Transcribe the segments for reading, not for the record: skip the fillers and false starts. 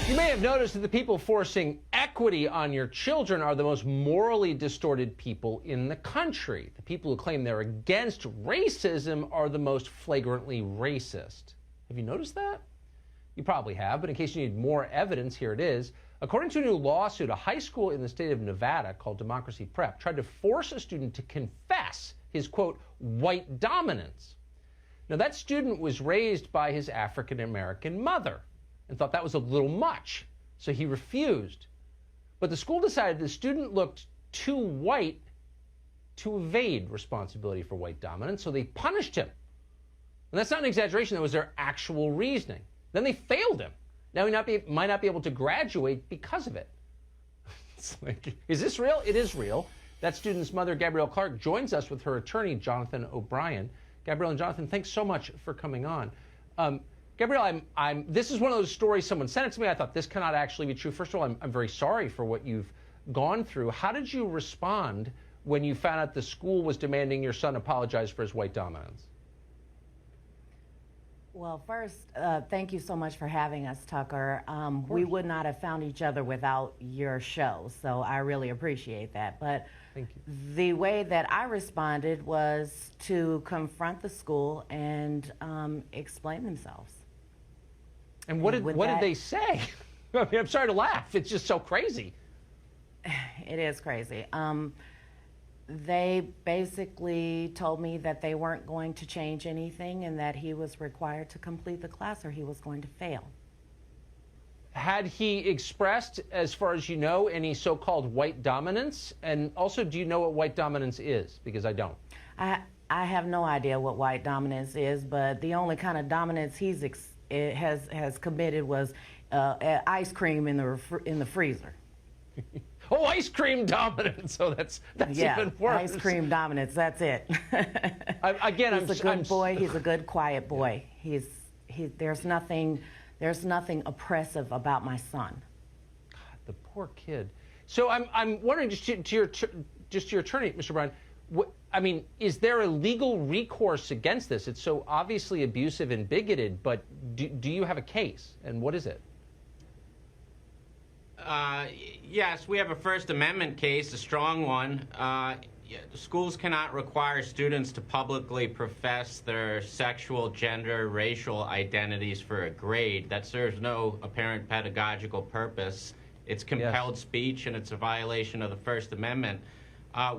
You may have noticed that the people forcing equity on your children are the most morally distorted people in the country. The people who claim they're against racism are the most flagrantly racist. Have you noticed that? You probably have, but in case you need more evidence, here it is. According to a new lawsuit, a high school in the state of Nevada called Democracy Prep tried to force a student to confess his, quote, white dominance. Now, that student was raised by his African-American mother and thought that was a little much, so he refused. But the school decided the student looked too white to evade responsibility for white dominance, so they punished him. And that's not an exaggeration, that was their actual reasoning. Then they failed him. Now he might not be able to graduate because of it. It's like, is this real? It is real. That student's mother, Gabrielle Clark, joins us with her attorney, Jonathan O'Brien. Gabrielle and Jonathan, thanks so much for coming on. Gabrielle, this is one of those stories, someone sent it to me. I thought this cannot actually be true. First of all, I'm very sorry for what you've gone through. How did you respond when you found out the school was demanding your son apologize for his white dominance? Well, first, thank you so much for having us, Tucker. We would not have found each other without your show, so I really appreciate that. But thank you. The way that I responded was to confront the school and explain themselves. And what did they say? I mean, I'm sorry to laugh. It's just so crazy. It is crazy. They basically told me that they weren't going to change anything and that he was required to complete the class or he was going to fail. Had he expressed, as far as you know, any so-called white dominance? And also, do you know what white dominance is? Because I don't. I have no idea what white dominance is, but the only kind of dominance has committed was ice cream in the freezer. Oh, ice cream dominance. So that's even worse. Ice cream dominance. That's it. Again, he's a good boy. He's a good, quiet boy. There's nothing oppressive about my son. God, the poor kid. So I'm wondering, just to your attorney, Mr. Bryan, I mean, is there a legal recourse against this? It's so obviously abusive and bigoted, but do you have a case, and what is it? Yes, we have a First Amendment case, a strong one. Schools cannot require students to publicly profess their sexual, gender, racial identities for a grade. That serves no apparent pedagogical purpose. It's compelled speech, and it's a violation of the First Amendment.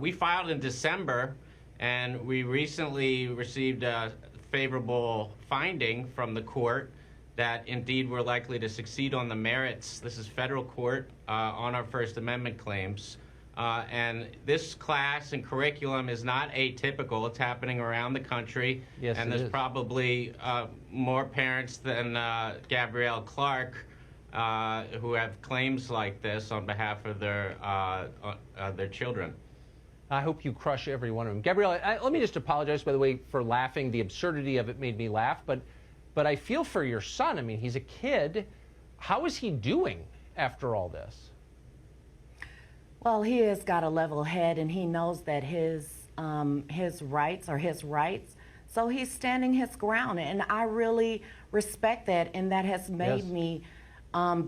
We filed in December, and we recently received a favorable finding from the court that indeed we're likely to succeed on the merits. This is federal court on our First Amendment claims. And this class and curriculum is not atypical. It's happening around the country. Yes, and there's probably more parents than Gabrielle Clark who have claims like this on behalf of their children. I hope you crush every one of them. Gabrielle, let me just apologize, by the way, for laughing. The absurdity of it made me laugh, but I feel for your son. I mean, he's a kid. How is he doing after all this? Well, he has got a level head, and he knows that his rights are his rights. So he's standing his ground, and I really respect that, and that has made me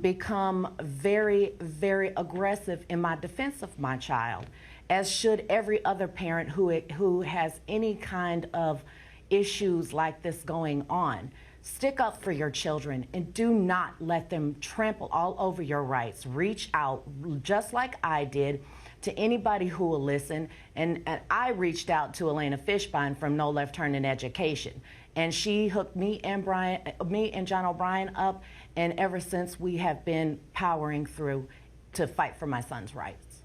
become very, very aggressive in my defense of my child, as should every other parent who has any kind of issues like this going on. Stick up for your children and do not let them trample all over your rights. Reach out, just like I did, to anybody who will listen. And I reached out to Elena Fishbein from No Left Turn in Education. And she hooked me and John O'Brien up. And ever since, we have been powering through to fight for my son's rights.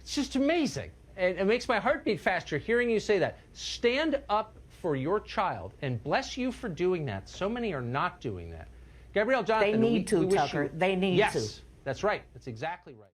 It's just amazing. And it makes my heart beat faster hearing you say that. Stand up for your child, and bless you for doing that. So many are not doing that. Gabrielle, Jonathan, they need to, Tucker. They need to. Yes, that's right. That's exactly right.